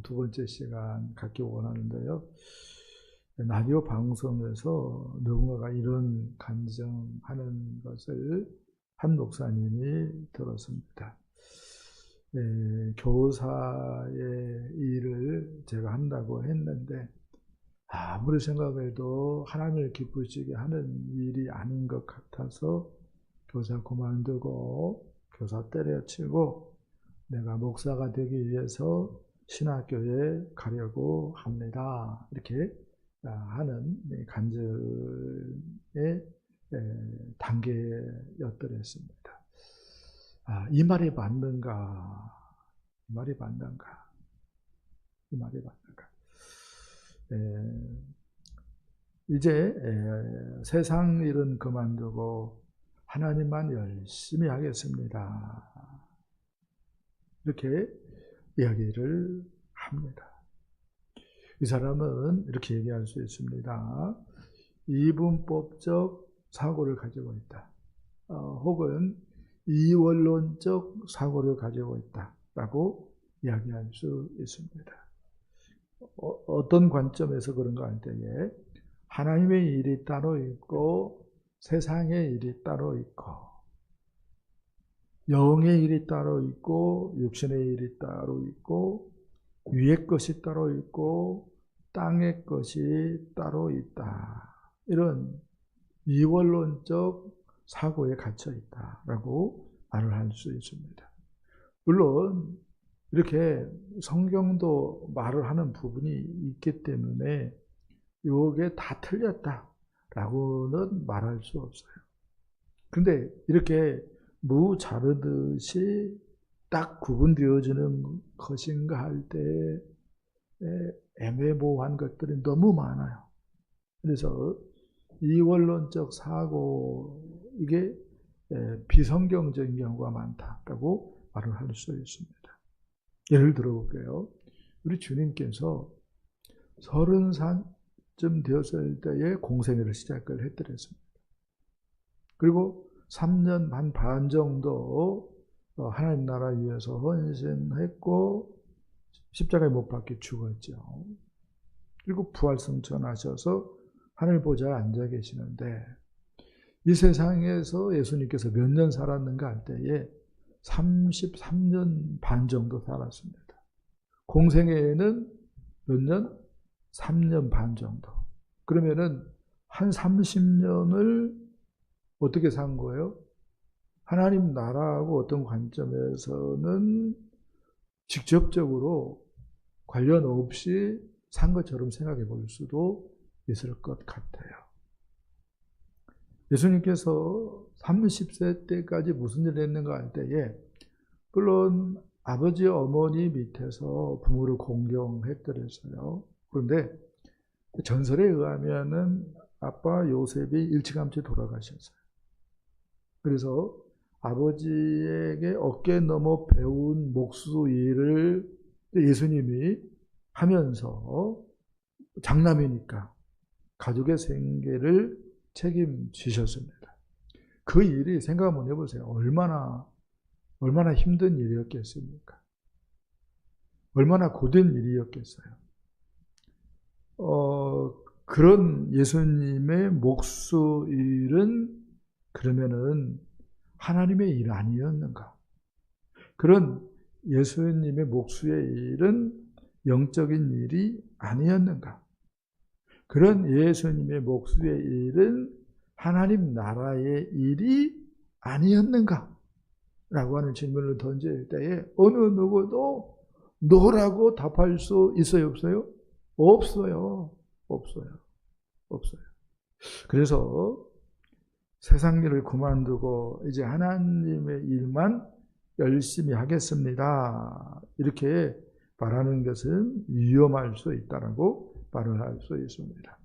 두 번째 시간 갖기 원하는데요. 라디오 방송에서 누군가가 이런 간증하는 것을 한 목사님이 들었습니다. 교사의 일을 제가 한다고 했는데 아무리 생각해도 하나님을 기쁘시게 하는 일이 아닌 것 같아서 교사 그만두고 교사 때려치고 내가 목사가 되기 위해서 신학교에 가려고 합니다. 이렇게 하는 간증의 단계였더랬습니다. 이 말이 맞는가? 이 말이 맞는가? 이 말이 맞는가? 이제 세상 일은 그만두고 하나님만 열심히 하겠습니다. 이렇게 이야기를 합니다. 이 사람은 이렇게 얘기할 수 있습니다. 이분법적 사고를 가지고 있다. 혹은 이원론적 사고를 가지고 있다라고 이야기할 수 있습니다. 어떤 관점에서 그런가 할 때에 하나님의 일이 따로 있고 세상의 일이 따로 있고 영의 일이 따로 있고 육신의 일이 따로 있고 위의 것이 따로 있고 땅의 것이 따로 있다. 이런 이원론적 사고에 갇혀 있다라고 말을 할 수 있습니다. 물론 이렇게 성경도 말을 하는 부분이 있기 때문에 이게 다 틀렸다라고는 말할 수 없어요. 그런데 이렇게 무 자르듯이 딱 구분되어지는 것인가 할 때 애매모호한 것들이 너무 많아요. 그래서 이원론적 사고 이게 비성경적인 경우가 많다라고 말을 할 수 있습니다. 예를 들어볼게요. 우리 주님께서 30살쯤 되었을 때에 공생애를 시작을 했더랬습니다. 그리고 3년 반 정도 하나님 나라 위해서 헌신했고 십자가에 못 박혀 죽었죠. 그리고 부활승천하셔서 하늘 보좌에 앉아 계시는데 이 세상에서 예수님께서 몇 년 살았는가 할 때에 33년 반 정도 살았습니다. 공생애에는 몇 년? 3년 반 정도. 그러면은 한 30년을 어떻게 산 거예요? 하나님 나라하고 어떤 관점에서는 직접적으로 관련 없이 산 것처럼 생각해 볼 수도 있을 것 같아요. 예수님께서 30세 때까지 무슨 일을 했는가 할 때에 물론 아버지 어머니 밑에서 부모를 공경했더랬어요. 그런데 전설에 의하면은 아빠 요셉이 일찌감치 돌아가셨어요. 그래서 아버지에게 어깨 넘어 배운 목수 일을 예수님이 하면서 장남이니까 가족의 생계를 책임지셨습니다. 그 일이 생각 한번 해보세요. 얼마나 힘든 일이었겠습니까? 얼마나 고된 일이었겠어요. 그런 예수님의 목수 일은 그러면은 하나님의 일 아니었는가? 그런 예수님의 목수의 일은 영적인 일이 아니었는가? 그런 예수님의 목수의 일은 하나님 나라의 일이 아니었는가? 라고 하는 질문을 던질 때에 어느 누구도 너라고 답할 수 있어요? 없어요? 없어요. 없어요. 그래서 세상 일을 그만두고 이제 하나님의 일만 열심히 하겠습니다. 이렇게 말하는 것은 위험할 수 있다라고 말을 할 수 있습니다.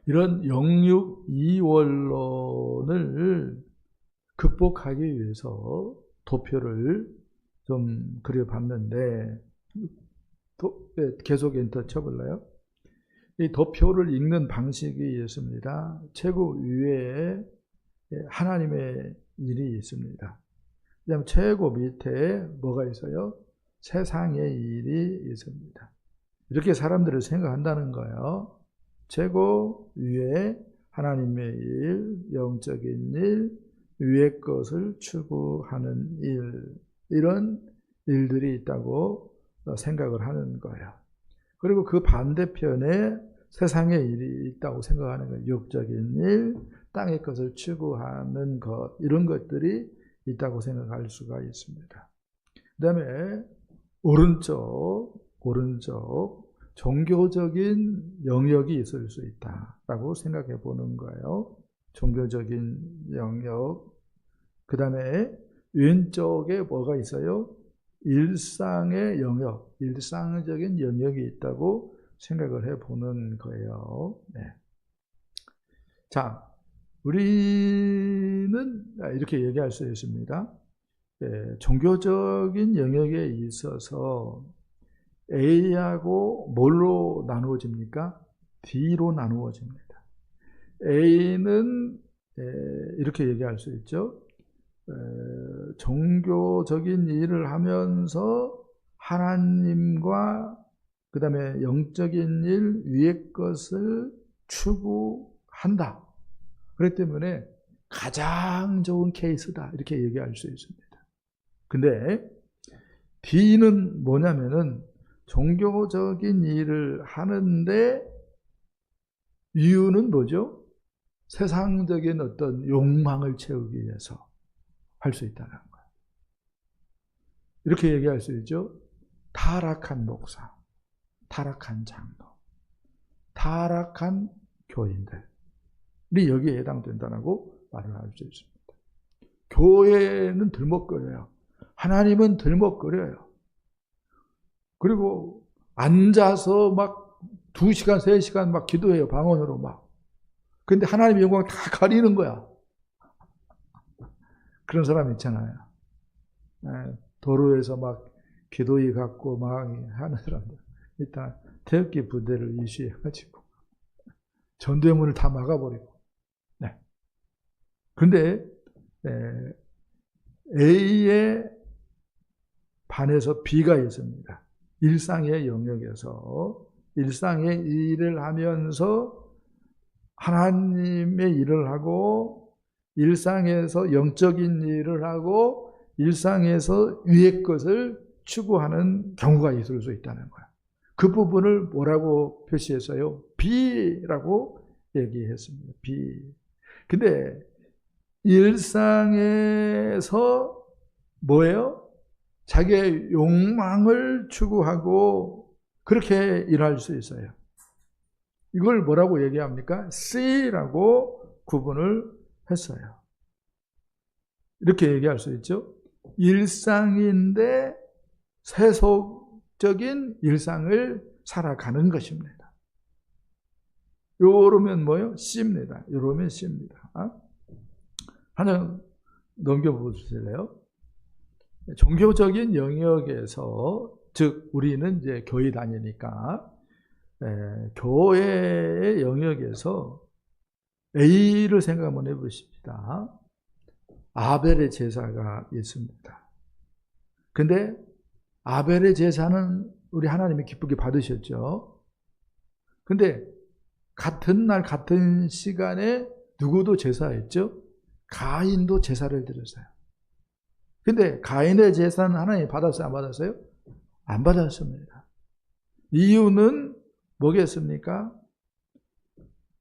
이런 영육 이원론을 극복하기 위해서 도표를 좀 그려봤는데 계속 엔터 쳐볼래요? 이 도표를 읽는 방식이 있습니다. 최고 위에 하나님의 일이 있습니다. 그다음 최고 밑에 뭐가 있어요? 세상의 일이 있습니다. 이렇게 사람들을 생각한다는 거예요. 최고 위에 하나님의 일, 영적인 일, 위의 것을 추구하는 일, 이런 일들이 있다고 생각을 하는 거예요. 그리고 그 반대편에 세상의 일이 있다고 생각하는 거예요. 육적인 일, 땅의 것을 추구하는 것, 이런 것들이 있다고 생각할 수가 있습니다. 그 다음에 오른쪽 종교적인 영역이 있을 수 있다라고 생각해 보는 거예요. 종교적인 영역. 그 다음에 왼쪽에 뭐가 있어요? 일상의 영역, 일상적인 영역이 있다고 생각을 해 보는 거예요. 네. 자, 우리는 이렇게 얘기할 수 있습니다. 네, 종교적인 영역에 있어서 A하고 뭘로 나누어집니까? D로 나누어집니다. A는 이렇게 얘기할 수 있죠. 종교적인 일을 하면서 하나님과 그 다음에 영적인 일, 위의 것을 추구한다. 그렇기 때문에 가장 좋은 케이스다. 이렇게 얘기할 수 있습니다. 근데 D는 뭐냐면은 종교적인 일을 하는데 이유는 뭐죠? 세상적인 어떤 욕망을 채우기 위해서 할 수 있다는 거예요. 이렇게 얘기할 수 있죠. 타락한 목사, 타락한 장로, 타락한 교인들이 여기에 해당된다고 말을 할 수 있습니다. 교회는 들먹거려요. 하나님은 들먹거려요. 그리고 앉아서 막 2시간, 3시간 막 기도해요. 방언으로 막. 근데 하나님의 영광 다 가리는 거야. 그런 사람 있잖아요. 도로에서 막 기도의 갖고 막 하는 사람들. 일단 태극기 부대를 이슈해가지고 전대문을 다 막아버리고. 네. 근데 A에 반해서 B가 있습니다. 일상의 영역에서 일상의 일을 하면서 하나님의 일을 하고 일상에서 영적인 일을 하고 일상에서 위의 것을 추구하는 경우가 있을 수 있다는 거예요. 그 부분을 뭐라고 표시했어요? B라고 얘기했습니다. B. 근데 일상에서 뭐예요? 자기의 욕망을 추구하고 그렇게 일할 수 있어요. 이걸 뭐라고 얘기합니까? C라고 구분을 했어요. 이렇게 얘기할 수 있죠. 일상인데 세속적인 일상을 살아가는 것입니다. 요러면 뭐예요? C입니다. 요러면 C입니다. 하나 넘겨보실래요? 종교적인 영역에서, 즉 우리는 이제 교회 다니니까 교회의 영역에서 A를 생각 한번 해보십시다. 아벨의 제사가 있습니다. 근데 아벨의 제사는 우리 하나님이 기쁘게 받으셨죠. 근데 같은 날 같은 시간에 누구도 제사했죠? 가인도 제사를 드렸어요. 근데 가인의 제사는 하나님이 받았어요? 안 받았어요? 안 받았습니다. 이유는 뭐겠습니까?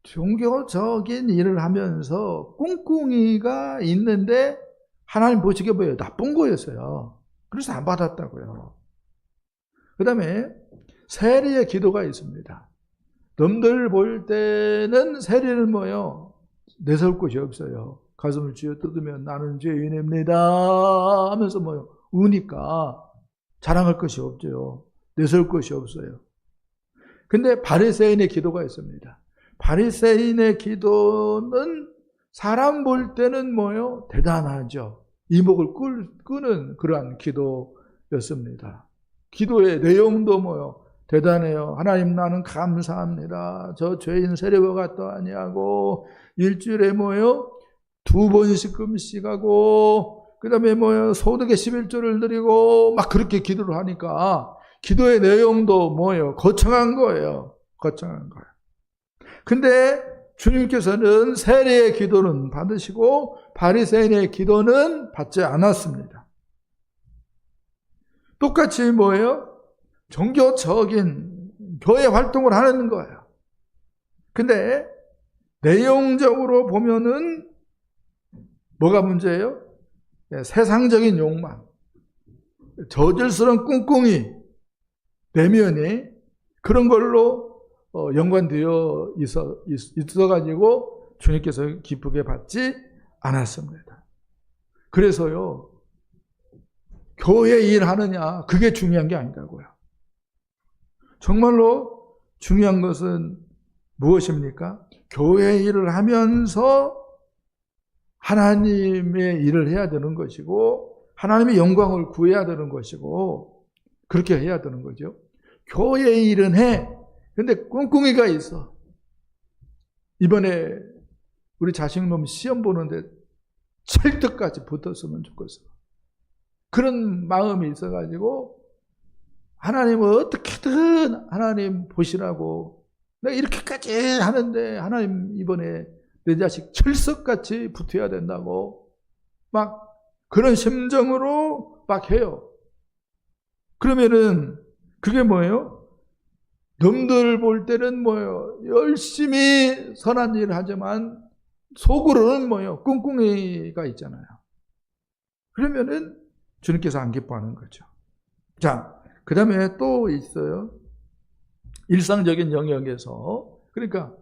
종교적인 일을 하면서 꿍꿍이가 있는데 하나님 보시기에 뭐예요? 나쁜 거였어요. 그래서 안 받았다고요. 그 다음에 세리의 기도가 있습니다. 남들 볼 때는 세리는 뭐예요? 내세울 곳이 없어요. 가슴을 쥐어 뜯으면 나는 죄인입니다 하면서 뭐예요? 우니까 자랑할 것이 없죠. 내세울 것이 없어요. 근데 바리새인의 기도가 있습니다. 바리새인의 기도는 사람 볼 때는 뭐예요? 대단하죠. 이목을 끄는 그러한 기도였습니다. 기도의 내용도 뭐예요? 대단해요. 하나님 나는 감사합니다. 저 죄인 세례와 같도 아니하고 일주일에 뭐예요? 2번씩 금식하고 그 다음에 소득의 11조를 드리고 막 그렇게 기도를 하니까 기도의 내용도 거창한 거예요. 거창한 거예요. 근데 주님께서는 세리의 기도는 받으시고 바리새인의 기도는 받지 않았습니다. 똑같이 종교적인 교회 활동을 하는 거예요. 근데 내용적으로 보면은 뭐가 문제예요? 세상적인 욕망, 저질스러운 꿍꿍이, 내면이 그런 걸로 연관되어 있어가지고 주님께서 기쁘게 받지 않았습니다. 그래서요, 교회 일하느냐, 그게 중요한 게 아니라고요. 정말로 중요한 것은 무엇입니까? 교회 일을 하면서 하나님의 일을 해야 되는 것이고 하나님의 영광을 구해야 되는 것이고 그렇게 해야 되는 거죠. 교회 일은 해. 근데 꿍꿍이가 있어. 이번에 우리 자식놈 시험 보는데 찰떡같이 붙었으면 좋겠어. 그런 마음이 있어가지고 하나님을 어떻게든 하나님 보시라고 내가 이렇게까지 하는데 하나님 이번에 내 자식 철석같이 붙어야 된다고 막 그런 심정으로 막 해요. 그러면은 그게 뭐예요? 남들 볼 때는 열심히 선한 일을 하지만 속으로는 꿍꿍이가 있잖아요. 그러면은 주님께서 안 기뻐하는 거죠. 자, 그 다음에 또 있어요. 일상적인 영역에서 그러니까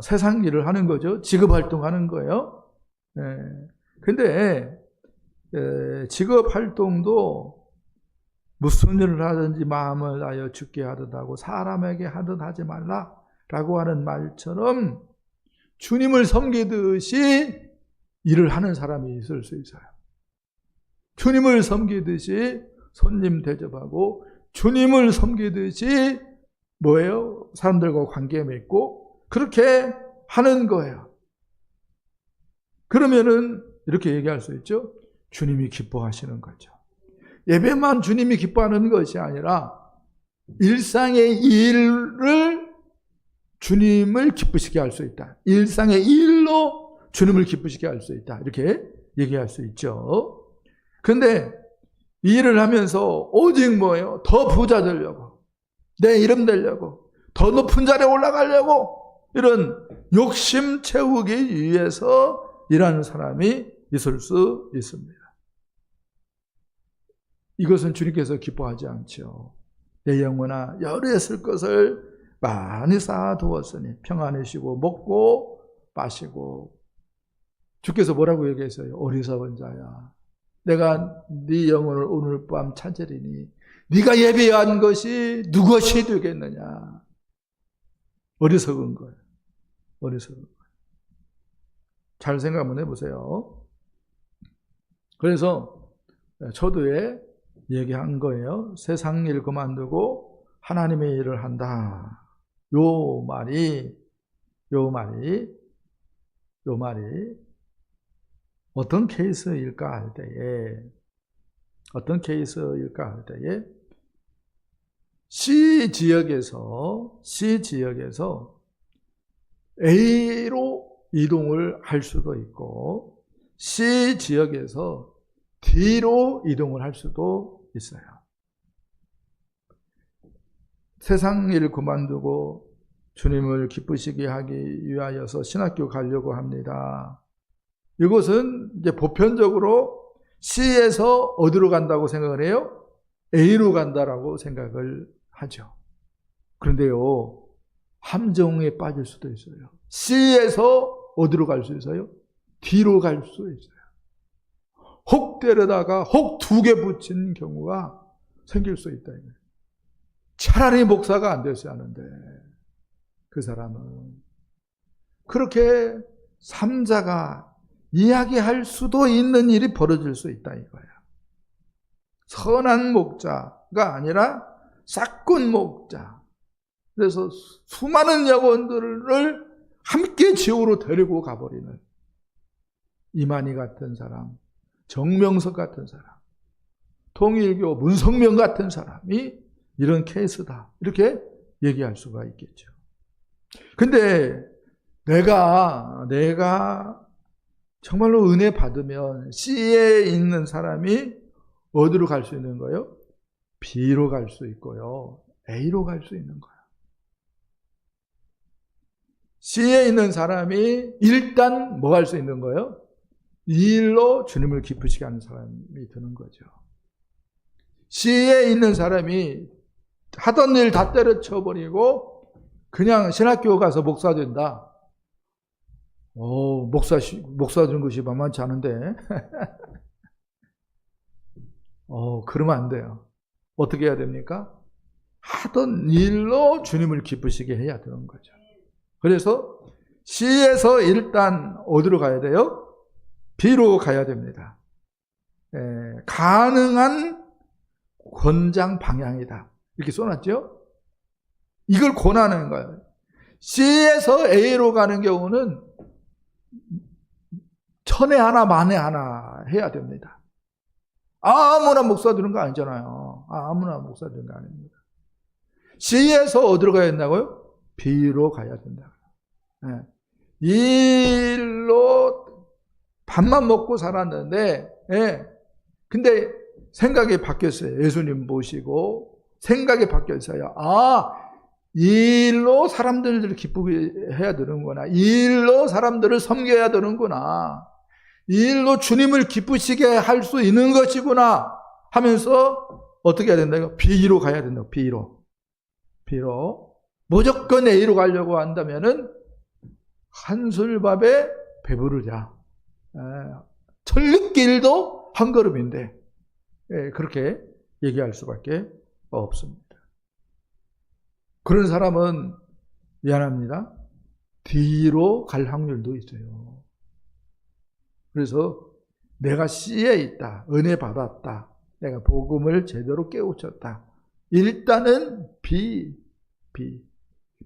세상 일을 하는 거죠. 직업 활동하는 거예요. 근데 직업 활동도 무슨 일을 하든지 마음을 다하여 주께 하듯 하고 사람에게 하듯 하지 말라라고 하는 말처럼 주님을 섬기듯이 일을 하는 사람이 있을 수 있어요. 주님을 섬기듯이 손님 대접하고 주님을 섬기듯이 사람들과 관계 맺고 그렇게 하는 거예요. 그러면은 이렇게 얘기할 수 있죠. 주님이 기뻐하시는 거죠. 예배만 주님이 기뻐하는 것이 아니라 일상의 일을 주님을 기쁘시게 할 수 있다. 일상의 일로 주님을 기쁘시게 할 수 있다. 이렇게 얘기할 수 있죠. 그런데 일을 하면서 오직 더 부자 되려고, 내 이름 되려고, 더 높은 자리에 올라가려고 이런 욕심 채우기 위해서 일하는 사람이 있을 수 있습니다. 이것은 주님께서 기뻐하지 않죠. 내 영혼아 열에 쓸 것을 많이 쌓아두었으니 평안히 쉬고 먹고 마시고. 주께서 뭐라고 얘기했어요? 어리석은 자야, 내가 네 영혼을 오늘 밤 찾으리니 네가 예비한 것이 누구엇이 되겠느냐. 어리석은 거예요. 어리석은 거예요. 잘 생각 한번 해보세요. 그래서 초두에 얘기한 거예요. 세상 일 그만두고 하나님의 일을 한다. 요 말이 어떤 케이스일까 할 때에 C 지역에서 A로 이동을 할 수도 있고 C 지역에서 D로 이동을 할 수도 있어요. 세상 일 그만두고 주님을 기쁘시게 하기 위하여서 신학교 가려고 합니다. 이것은 이제 보편적으로 C에서 어디로 간다고 생각을 해요? A로 간다라고 생각을 하죠. 그런데요, 함정에 빠질 수도 있어요. C에서 어디로 갈 수 있어요? D로 갈 수 있어요. 혹 때려다가 혹 2개 붙인 경우가 생길 수 있다. 차라리 목사가 안 됐어야 하는데 그 사람은 그렇게 삼자가 이야기할 수도 있는 일이 벌어질 수 있다 이거예요. 선한 목자가 아니라 싹군 목자. 그래서 수많은 영혼들을 함께 지옥으로 데리고 가버리는 이만희 같은 사람, 정명석 같은 사람, 통일교 문성명 같은 사람이 이런 케이스다. 이렇게 얘기할 수가 있겠죠. 근데 내가 정말로 은혜 받으면 C에 있는 사람이 어디로 갈 수 있는 거예요? B로 갈 수 있고요. A로 갈 수 있는 거예요. C에 있는 사람이 일단 뭐 할 수 있는 거예요? 이 일로 주님을 기쁘시게 하는 사람이 되는 거죠. C에 있는 사람이 하던 일 다 때려쳐버리고 그냥 신학교 가서 목사 된다. 목사 된 것이 만만치 않은데. 그러면 안 돼요. 어떻게 해야 됩니까? 하던 일로 주님을 기쁘시게 해야 되는 거죠. 그래서 C에서 일단 어디로 가야 돼요? B로 가야 됩니다. 가능한 권장 방향이다. 이렇게 써놨죠? 이걸 권하는 거예요. C에서 A로 가는 경우는 천에 하나 만에 하나 해야 됩니다. 아무나 목사 되는 거 아니잖아요. 아무나 목사 되는 거 아닙니다. C에서 어디로 가야 된다고요? B로 가야 된다. 이 일로 밥만 먹고 살았는데, 근데 생각이 바뀌었어요. 예수님 보시고 생각이 바뀌었어요. 이 일로 사람들을 기쁘게 해야 되는구나. 이 일로 사람들을 섬겨야 되는구나. 이 일로 주님을 기쁘시게 할 수 있는 것이구나 하면서 어떻게 해야 된다고요? B로 가야 된다고. B로. 무조건 A로 가려고 한다면은 한술밥에 배부르자. 천리길도 한 걸음인데 그렇게 얘기할 수밖에 없습니다. 그런 사람은 미안합니다. D로 갈 확률도 있어요. 그래서 내가 C에 있다. 은혜 받았다. 내가 복음을 제대로 깨우쳤다. 일단은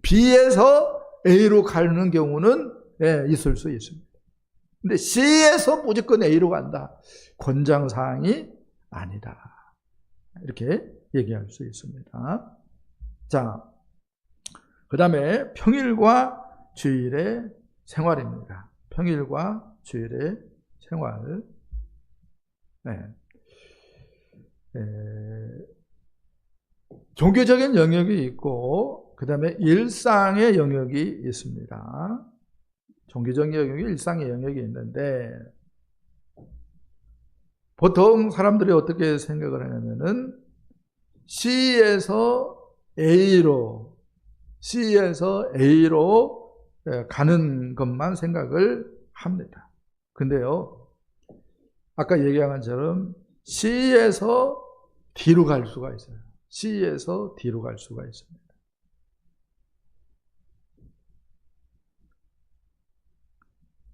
B에서 A로 가는 경우는 있을 수 있습니다. 근데 C에서 무조건 A로 간다. 권장사항이 아니다. 이렇게 얘기할 수 있습니다. 자, 그 다음에 평일과 주일의 생활입니다. 평일과 주일의 생활. 종교적인 영역이 있고 그 다음에 일상의 영역이 있습니다. 종교적인 영역이 일상의 영역이 있는데 보통 사람들이 어떻게 생각을 하냐면은 C에서 A로 가는 것만 생각을 합니다. 근데요, 아까 얘기한 것처럼 C에서 D로 갈 수가 있어요. C에서 D로 갈 수가 있습니다.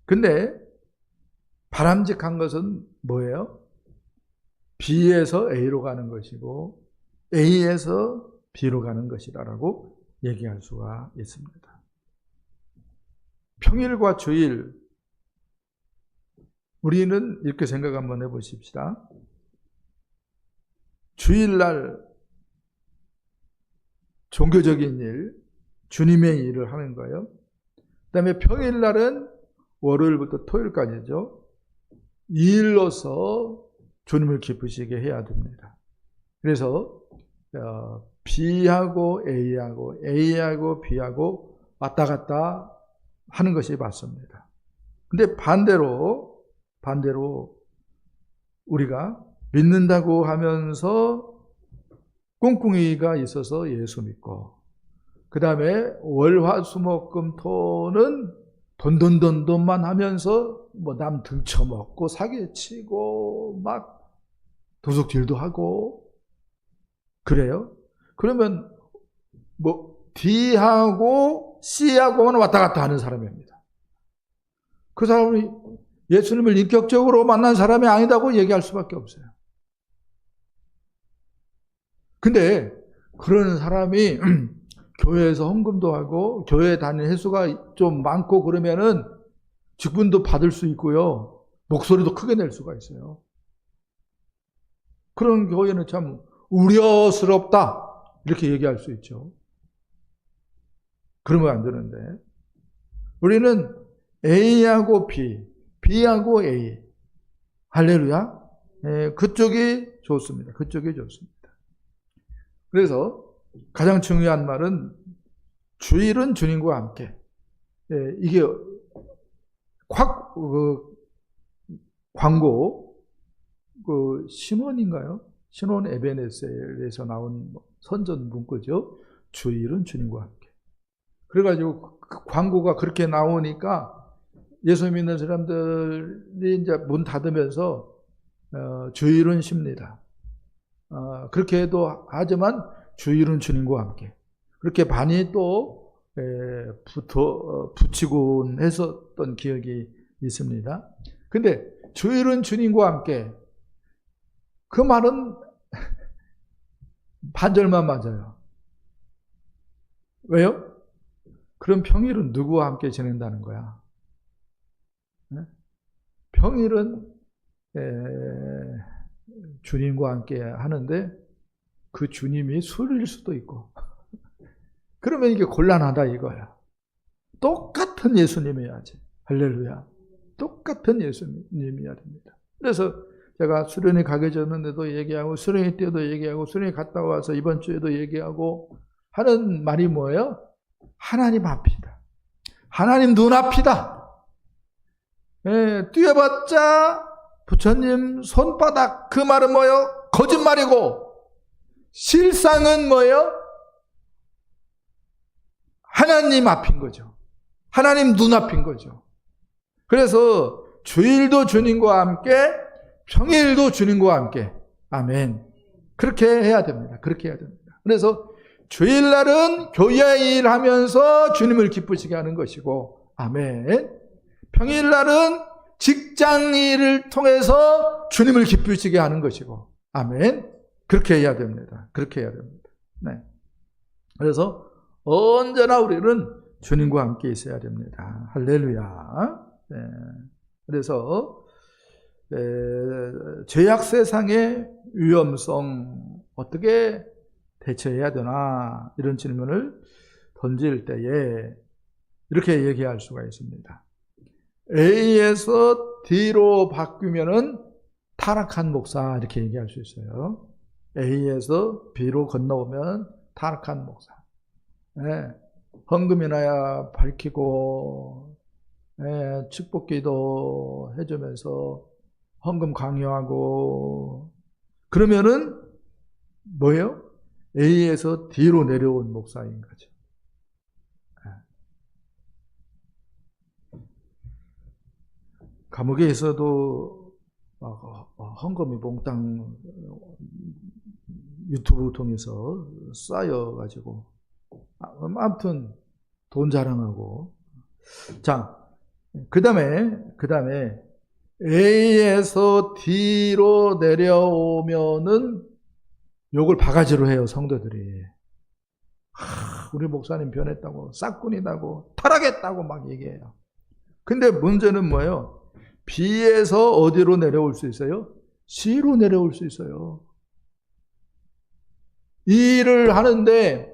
근데 바람직한 것은 뭐예요? B에서 A로 가는 것이고 A에서 B로 가는 것이라고 얘기할 수가 있습니다. 평일과 주일, 우리는 이렇게 생각 한번 해보십시다. 주일날 종교적인 일, 주님의 일을 하는 거예요. 그 다음에 평일날은 월요일부터 토요일까지죠. 이 일로서 주님을 기쁘시게 해야 됩니다. 그래서 B하고 A하고 B하고 왔다 갔다 하는 것이 맞습니다. 근데 반대로 우리가 믿는다고 하면서 꿍꿍이가 있어서 예수 믿고 그 다음에 월화수목금토는 돈만 하면서 뭐 남 등쳐먹고 사기치고 막 도둑질도 하고 그래요? 그러면 뭐 D하고 C하고만 왔다 갔다 하는 사람입니다. 그 사람이 예수님을 인격적으로 만난 사람이 아니다고 얘기할 수밖에 없어요. 근데 그런 사람이 교회에서 헌금도 하고 교회 다니는 횟수가 좀 많고 그러면은 직분도 받을 수 있고요. 목소리도 크게 낼 수가 있어요. 그런 교회는 참 우려스럽다. 이렇게 얘기할 수 있죠. 그러면 안 되는데. 우리는 A하고 B, B하고 A. 할렐루야. 그쪽이 좋습니다. 그쪽이 좋습니다. 그래서 가장 중요한 말은 주일은 주님과 함께. 이게 광고 신원인가요? 신원 에베네셀에서 나온 선전 문구죠. 주일은 주님과 함께. 그래가지고 그 광고가 그렇게 나오니까 예수 믿는 사람들이 이제 문 닫으면서 주일은 쉽니다. 그렇게 해도 하지만 주일은 주님과 함께. 그렇게 많이 또 붙이곤 했었던 기억이 있습니다. 근데 주일은 주님과 함께. 그 말은 반절만 맞아요. 왜요? 그럼 평일은 누구와 함께 지낸다는 거야? 평일은 주님과 함께 하는데 그 주님이 술일 수도 있고 그러면 이게 곤란하다 이거야. 똑같은 예수님이어야지. 할렐루야. 똑같은 예수님이어야 됩니다. 그래서 제가 수련회 가기 전에도 얘기하고 수련회 때도 얘기하고 수련회 갔다 와서 이번 주에도 얘기하고 하는 말이 뭐예요? 하나님 앞이다. 하나님 눈앞이다. 뛰어봤자 부처님 손바닥. 그 말은 뭐예요? 거짓말이고 실상은 뭐예요? 하나님 앞인 거죠. 하나님 눈앞인 거죠. 그래서 주일도 주님과 함께 평일도 주님과 함께. 아멘. 그렇게 해야 됩니다. 그렇게 해야 됩니다. 그래서 주일날은 교회 일하면서 주님을 기쁘시게 하는 것이고, 아멘. 평일날은 직장 일을 통해서 주님을 기쁘시게 하는 것이고, 아멘. 그렇게 해야 됩니다. 그렇게 해야 됩니다. 네. 그래서 언제나 우리는 주님과 함께 있어야 됩니다. 할렐루야. 네. 그래서 죄악 세상의 위험성 어떻게 대처해야 되나 이런 질문을 던질 때에 이렇게 얘기할 수가 있습니다. A에서 D로 바뀌면은 타락한 목사 이렇게 얘기할 수 있어요. A에서 B로 건너오면 타락한 목사. 네. 헌금이나야 밝히고 축복기도 해주면서 헌금 강요하고 그러면은 뭐예요? A에서 D로 내려온 목사인 거죠. 감옥에 있어도 헌금이 몽땅 유튜브 통해서 쌓여가지고 아무튼 돈 자랑하고. 자, 그 다음에 A에서 D로 내려오면은 욕을 바가지로 해요, 성도들이. 우리 목사님 변했다고, 싹군이다고, 타락했다고 막 얘기해요. 근데 문제는 뭐예요? B에서 어디로 내려올 수 있어요? C로 내려올 수 있어요. 이 일을 하는데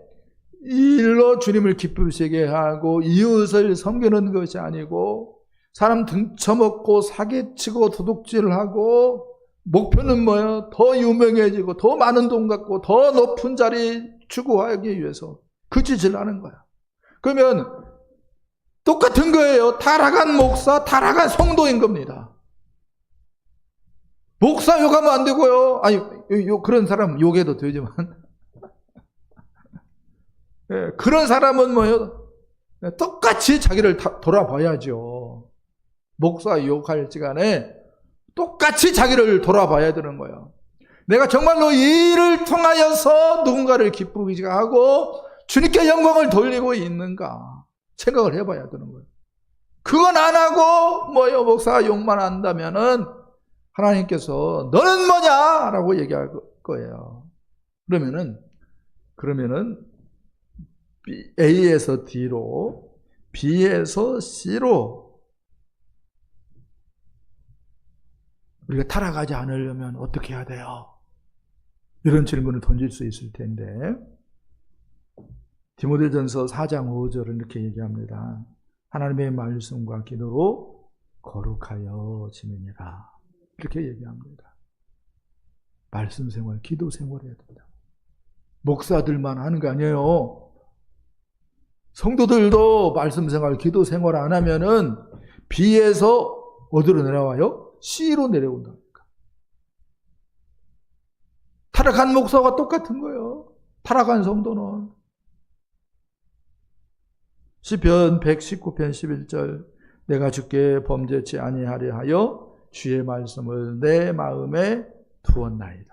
이 일로 주님을 기쁘시게 하고 이웃을 섬기는 것이 아니고 사람 등쳐먹고 사기치고 도둑질하고 목표는 뭐예요? 더 유명해지고 더 많은 돈 갖고 더 높은 자리 추구하기 위해서 그 짓을 하는 거야. 그러면 똑같은 거예요. 타락한 목사, 타락한 성도인 겁니다. 목사 욕하면 안 되고요. 아니, 그런 사람 욕해도 되지만 그런 사람은 뭐예요? 똑같이 자기를 돌아봐야죠. 목사 욕할지간에 똑같이 자기를 돌아봐야 되는 거예요. 내가 정말로 이 일을 통하여서 누군가를 기쁘게 하고 주님께 영광을 돌리고 있는가 생각을 해봐야 되는 거예요. 그건 안 하고 뭐요 목사가 욕만 한다면은 하나님께서 너는 뭐냐? 라고 얘기할 거예요. 그러면은 A에서 D로, B에서 C로 우리가 타락하지 않으려면 어떻게 해야 돼요? 이런 질문을 던질 수 있을 텐데 디모데전서 4장 5절은 이렇게 얘기합니다. 하나님의 말씀과 기도로 거룩하여 지내니라. 이렇게 얘기합니다. 말씀 생활, 기도 생활 해야 된다. 목사들만 하는 게 아니에요. 성도들도 말씀 생활, 기도 생활 안 하면은 B에서 어디로 내려와요? C로 내려온다니까. 타락한 목사와 똑같은 거예요. 타락한 성도는. 시편 119편 11절 내가 주께 범죄치 아니하려 하여 주의 말씀을 내 마음에 두었나이다.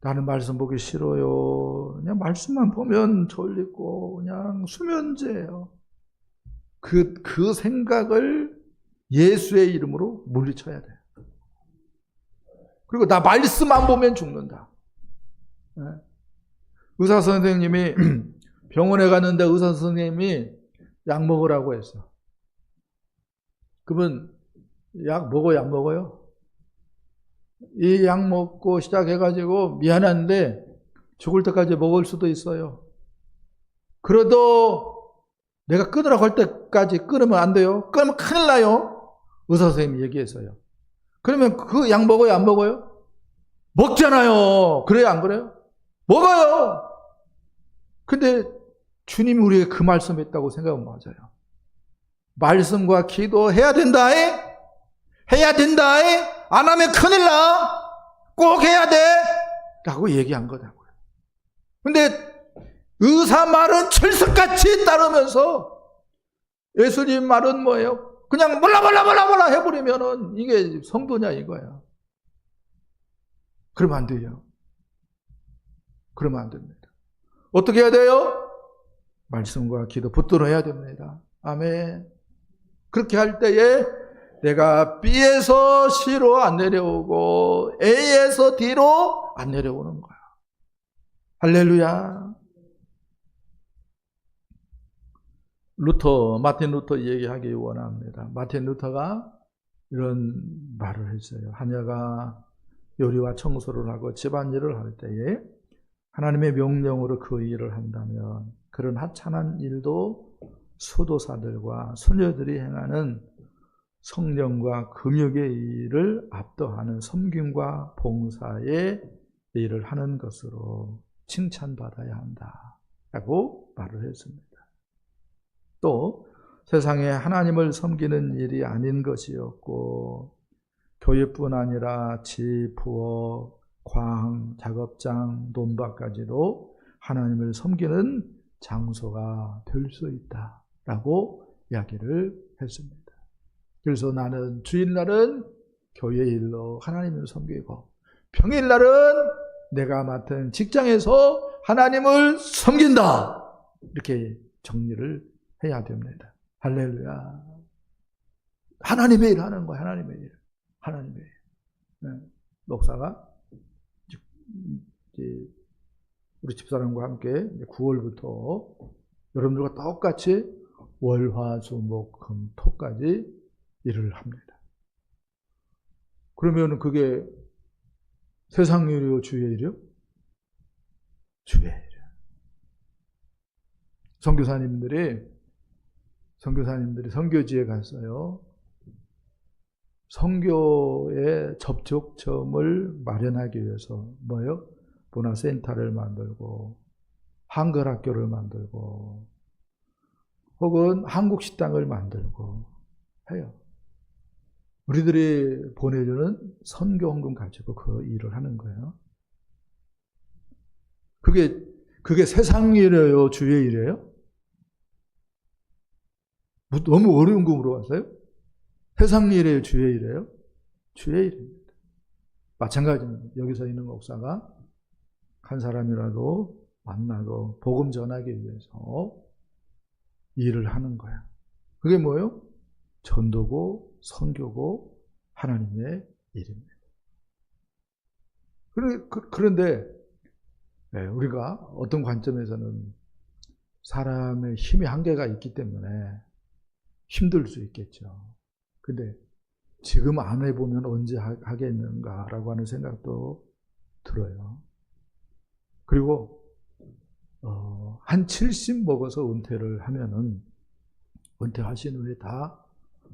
나는 말씀 보기 싫어요. 그냥 말씀만 보면 졸리고 그냥 수면제예요. 그 생각을 예수의 이름으로 물리쳐야 돼요. 그리고 나 말씀 안 보면 죽는다. 의사 선생님이 병원에 갔는데 의사 선생님이 약 먹으라고 했어. 그러면 약 먹어요, 안 먹어요? 이 약 먹고 시작해가지고 미안한데 죽을 때까지 먹을 수도 있어요. 그래도 내가 끊으라고 할 때까지 끊으면 안 돼요. 끊으면 큰일 나요. 의사 선생님이 얘기했어요. 그러면 그 약 먹어요, 안 먹어요? 먹잖아요. 그래요, 안 그래요? 먹어요. 근데 주님이 우리에게 그 말씀했다고 생각하면 맞아요. 말씀과 기도해야 된다. 해야 된다. 안 하면 큰일 나. 꼭 해야 돼. 라고 얘기한 거라고요. 근데 의사 말은 철석같이 따르면서 예수님 말은 뭐예요? 그냥 몰라 해버리면은 이게 성도냐 이거야. 그러면 안 돼요. 그러면 안 됩니다. 어떻게 해야 돼요? 말씀과 기도 붙들어 해야 됩니다. 아멘. 그렇게 할 때에 내가 B에서 C로 안 내려오고 A에서 D로 안 내려오는 거야. 할렐루야. 마틴 루터 얘기하기 원합니다. 마틴 루터가 이런 말을 했어요. 하녀가 요리와 청소를 하고 집안일을 할 때에 하나님의 명령으로 그 일을 한다면 그런 하찮은 일도 수도사들과 수녀들이 행하는 성령과 금욕의 일을 압도하는 섬김과 봉사의 일을 하는 것으로 칭찬받아야 한다라고 말을 했습니다. 또 세상에 하나님을 섬기는 일이 아닌 것이었고 교회뿐 아니라 집, 부엌, 광, 작업장, 논밭까지도 하나님을 섬기는 장소가 될 수 있다라고 이야기를 했습니다. 그래서 나는 주일날은 교회 일로 하나님을 섬기고 평일날은 내가 맡은 직장에서 하나님을 섬긴다. 이렇게 정리를 해야 됩니다. 할렐루야. 하나님의 일 하는 거야. 하나님의 일. 하나님의 일. 네. 목사가 우리 집사람과 함께 9월부터 여러분들과 똑같이 월, 화, 수, 목, 금, 토까지 일을 합니다. 그러면 그게 세상 일이요, 주의 일이요? 주의 일이요. 선교사님들이 선교지에 갔어요. 선교의 접촉점을 마련하기 위해서 뭐요? 문화센터를 만들고 한글학교를 만들고 혹은 한국식당을 만들고 해요. 우리들이 보내주는 선교헌금 가지고 그 일을 하는 거예요. 그게 세상 일이에요? 주의 일이에요? 너무 어려운 거 물어봤어요? 세상 일이에요? 주의 일이에요? 주의 일입니다. 마찬가지입니다. 여기서 있는 목사가 한 사람이라도 만나고 복음 전하기 위해서 일을 하는 거야. 그게 뭐예요? 전도고 선교고 하나님의 일입니다. 그런데 우리가 어떤 관점에서는 사람의 힘의 한계가 있기 때문에 힘들 수 있겠죠. 근데 지금 안 해보면 언제 하겠는가라고 하는 생각도 들어요. 그리고 한 70 먹어서 은퇴를 하면은 은퇴하신 후에 다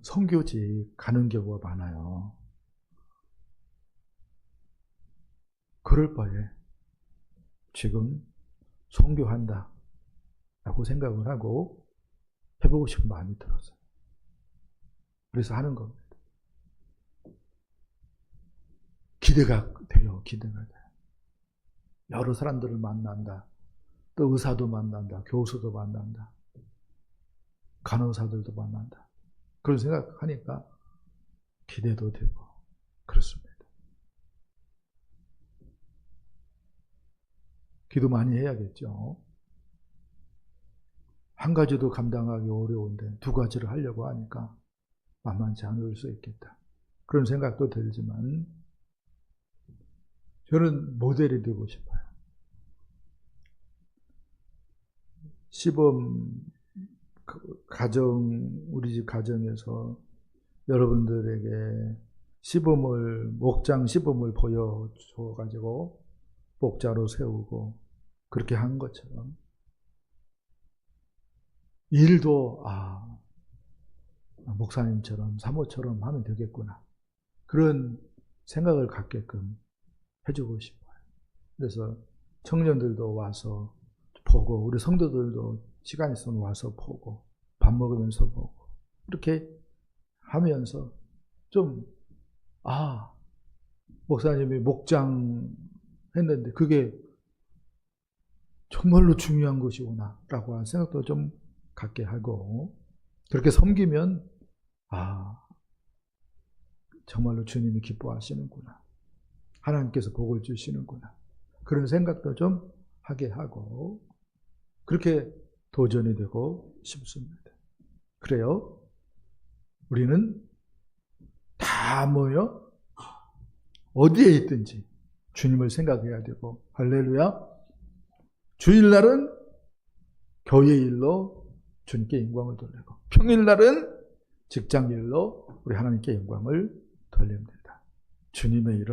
선교지 가는 경우가 많아요. 그럴 바에 지금 선교한다 라고 생각을 하고 해보고 싶은 마음이 들었어요. 그래서 하는 겁니다. 기대가 돼요. 기대가 돼요. 여러 사람들을 만난다. 또 의사도 만난다. 교수도 만난다. 간호사들도 만난다. 그런 생각하니까 기대도 되고 그렇습니다. 기도 많이 해야겠죠. 한 가지도 감당하기 어려운데 두 가지를 하려고 하니까 만만치 않을 수 있겠다. 그런 생각도 들지만 저는 모델이 되고 싶어요. 시범 우리 집 가정에서 여러분들에게 목장 시범을 보여줘가지고 목자로 세우고 그렇게 한 것처럼 일도 목사님처럼 사모처럼 하면 되겠구나. 그런 생각을 갖게끔 해주고 싶어요. 그래서 청년들도 와서 보고 우리 성도들도 시간 있으면 와서 보고 밥 먹으면서 보고 이렇게 하면서 좀 목사님이 목장 했는데 그게 정말로 중요한 것이구나 라고 하는 생각도 좀 갖게 하고 그렇게 섬기면 정말로 주님이 기뻐하시는구나. 하나님께서 복을 주시는구나. 그런 생각도 좀 하게 하고 그렇게 도전이 되고 싶습니다. 그래요. 우리는 다 모여 어디에 있든지 주님을 생각해야 되고 할렐루야. 주일날은 교회 일로 주님께 영광을 돌리고 평일날은 직장 일로 우리 하나님께 영광을 돌립니다. 주님의 일은